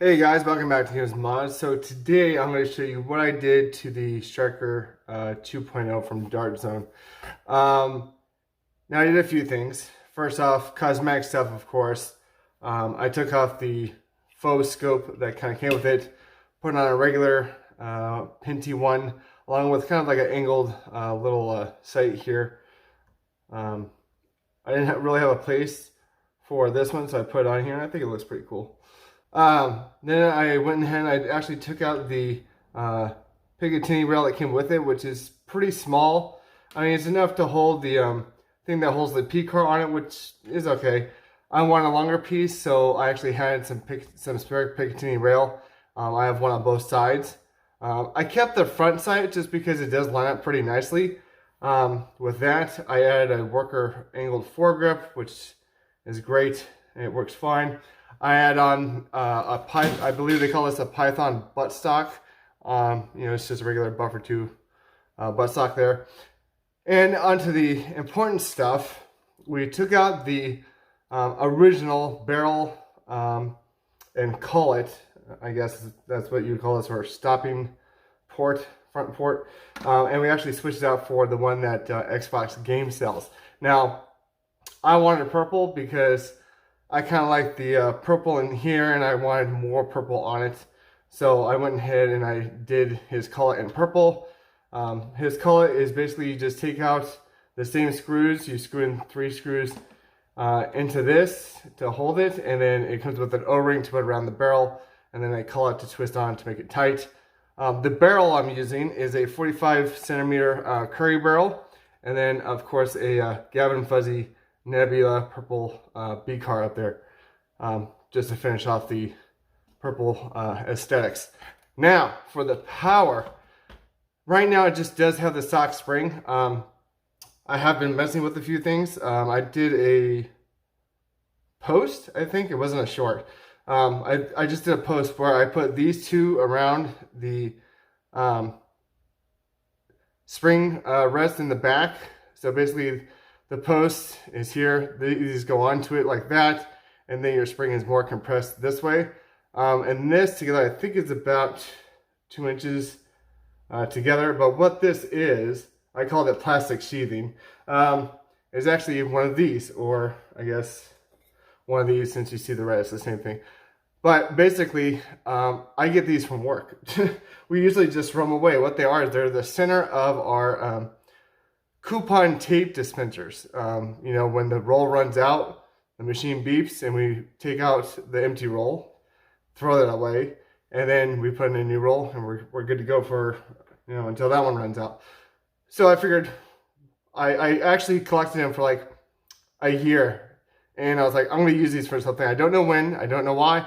Hey guys, welcome back to Heroes Mods. So today I'm going to show you what I did to the Stryker 2.0 from Dart Zone. Now I did a few things. First off, cosmetic stuff, of course. I took off the faux scope that kind of came with it, put on a regular Pinty one, along with kind of like an angled little sight here. I didn't really have a place for this one, so I put it on here, and I think it looks pretty cool. Then I went ahead and I actually took out the Picatinny rail that came with it, which is pretty small. I mean, it's enough to hold the thing that holds the P-car on it, which is okay. I want a longer piece, so I actually had some spare Picatinny rail. I have one on both sides. I kept the front side just because it does line up pretty nicely. With that, I added a worker angled foregrip, which is great, and it works fine. I add on I believe they call this a Python buttstock. It's just a regular buffer 2 buttstock there. And onto the important stuff, we took out the original barrel and collet. I guess that's what you call this, or stopping port, front port. And we actually switched it out for the one that Xbox game sells. Now, I wanted purple because I kind of like the purple in here, and I wanted more purple on it. So I went ahead and I did his collet in purple. His collet is basically you just take out the same screws. You screw in 3 screws into this to hold it, and then it comes with an O-ring to put around the barrel, and then a collet to twist on to make it tight. The barrel I'm using is a 45 centimeter Curry barrel, and then of course a Gavin Fuzzy Nebula purple B-car up there, just to finish off the purple aesthetics. Now for the power, right now it just does have the stock spring. I have been messing with a few things. I did a post, I think it wasn't a short. I just did a post where I put these two around the spring rest in the back. So basically the post is here, these go onto it like that, and then your spring is more compressed this way. And this together, I think is about 2 inches together. But what this is, I call it plastic sheathing, is actually one of these, or I guess one of these, since you see the red, it's the same thing. But basically, I get these from work. We usually just throw them away. What they are is they're the center of our coupon tape dispensers. When the roll runs out, the machine beeps and we take out the empty roll, throw that away, and then we put in a new roll, and we're good to go for, until that one runs out. So I figured, I actually collected them for like a year, and I was like, I'm going to use these for something. I don't know when, I don't know why.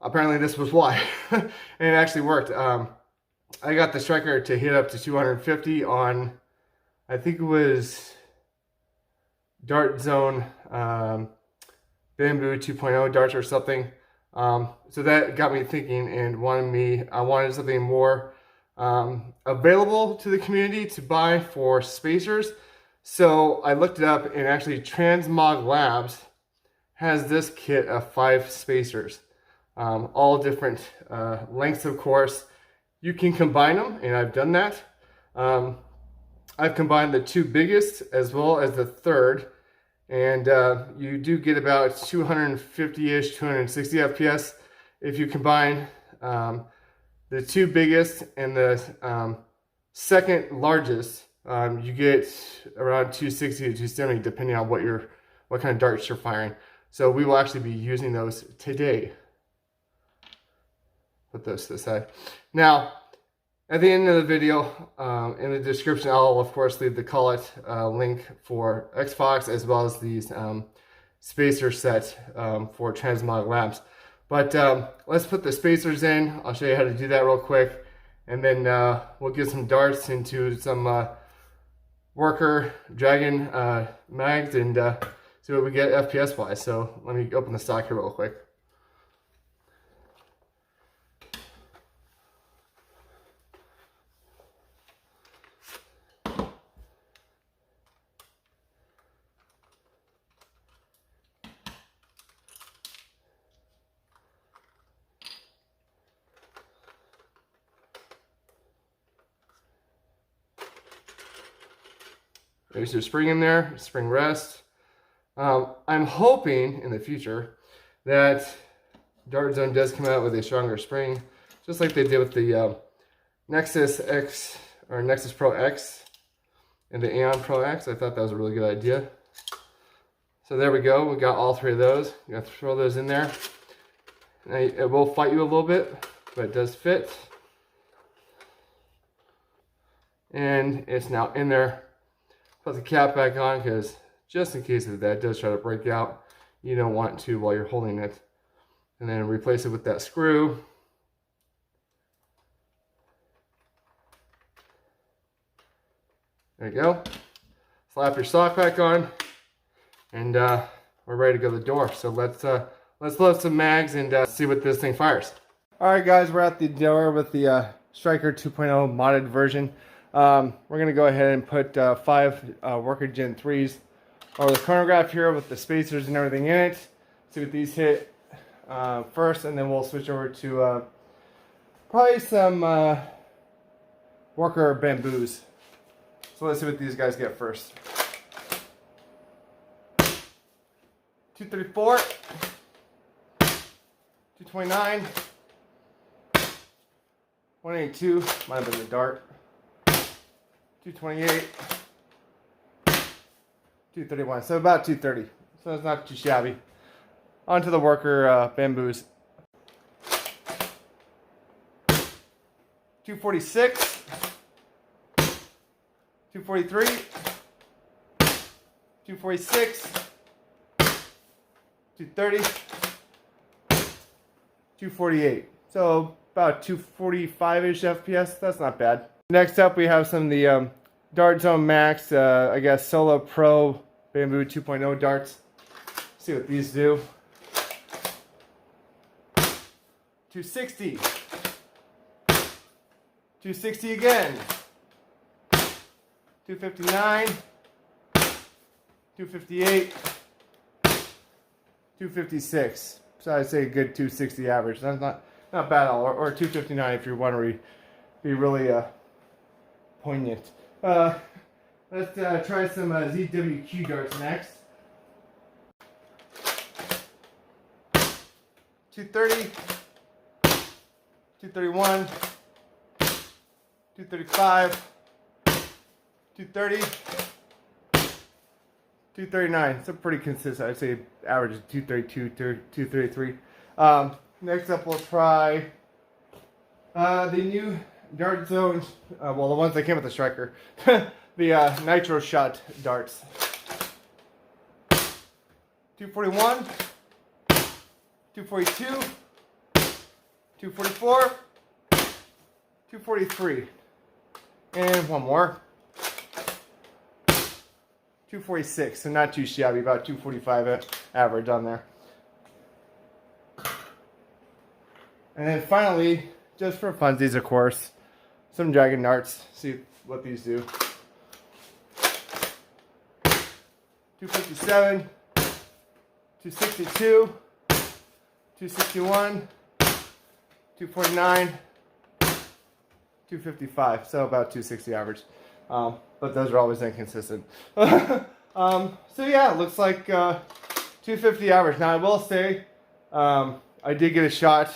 Apparently this was why. And it actually worked. I got the Stryker to hit up to 250 on, I think it was Dart Zone Bamboo 2.0 darts or something. So that got me thinking and I wanted something more available to the community to buy for spacers. So I looked it up, and actually Transmog Labs has this kit of 5 spacers, all different lengths, of course. You can combine them, and I've done that. I've combined the 2 biggest as well as the 3rd, and you do get about 250-ish, 260 FPS. If you combine the 2 biggest and the 2nd largest, you get around 260 to 270, depending on what kind of darts you're firing. So we will actually be using those today. Put those to the side. Now, at the end of the video, in the description, I'll of course leave the collet link for Xbox, as well as these spacer set for Transmog Labs. But let's put the spacers in. I'll show you how to do that real quick, and then we'll get some darts into some worker dragon mags and see what we get FPS wise. So let me open the stock here real quick. There's your spring in there, spring rest. I'm hoping in the future that Dart Zone does come out with a stronger spring, just like they did with the Nexus X or Nexus Pro X and the Aeon Pro X. I thought that was a really good idea. So there we go. We got all three of those. You got to throw those in there. Now, it will fight you a little bit, but it does fit. And it's now in there. Put the cap back on because just in case if that does try to break out, you don't want to while you're holding it. And then replace it with that screw. There you go. Slap your sock back on, and we're ready to go to the door. So let's load some mags and see what this thing fires. All right, guys, we're at the door with the Stryker 2.0 modded version. We're gonna go ahead and put 5 Worker Gen 3s over the chronograph here with the spacers and everything in it. See what these hit first, and then we'll switch over to probably some Worker Bamboos. So let's see what these guys get first. 234, 229, 182, might have been the dart, 228, 231, so about 230. So it's not too shabby. On to the Worker Bamboos. 246. 243, 246, 230, 248. So about 245-ish FPS. That's not bad. Next up, we have some of the Dart Zone Max, I guess Solo Pro Bamboo 2.0 darts. Let's see what these do. 260, 260 again. 259, 258, 256. So I'd say a good 260 average. That's not bad at all. Or 259 if you want to be really poignant. Let's try some ZWQ darts next. 230, 231, 235. 230, 239. It's a pretty consistent. I'd say average is 232, 233. Next up, we'll try the new Dart Zone. Well, the ones that came with the Stryker, the Nitro Shot darts. 241, 242, 244, 243, and one more. 246, so not too shabby, about 245 average on there. And then finally, just for funsies, of course, some Dragon darts. See what these do. 257, 262, 261, 249, 255, so about 260 average. But those are always inconsistent. So yeah, it looks like 250 average. Now I will say, I did get a shot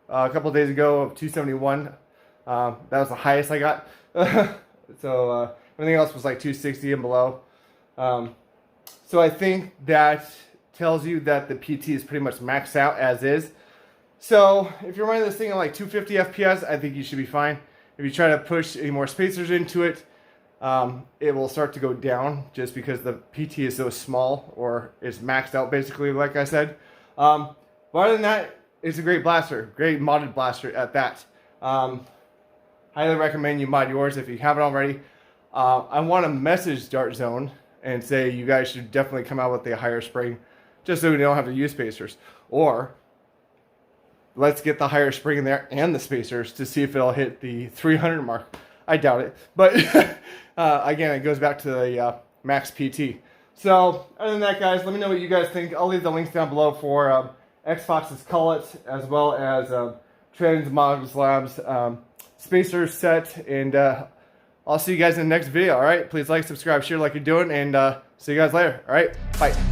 a couple days ago of 271. That was the highest I got. So everything else was like 260 and below. So I think that tells you that the PT is pretty much maxed out as is. So if you're running this thing at like 250 FPS, I think you should be fine. If you try to push any more spacers into it, it will start to go down just because the PT is so small, or it's maxed out basically, like I said. But other than that, it's a great blaster, great modded blaster at that. Highly recommend you mod yours if you haven't already. I want to message Dart Zone and say you guys should definitely come out with a higher spring, just so we don't have to use spacers. Or let's get the higher spring in there and the spacers to see if it'll hit the 300 mark. I doubt it, but again, it goes back to the max PT. So other than that, guys, let me know what you guys think. I'll leave the links down below for Xbox's Call It, as well as Trends Mods Labs spacer set, and I'll see you guys in the next video. All right, please like, subscribe, share like you're doing, and see you guys later. All right, bye.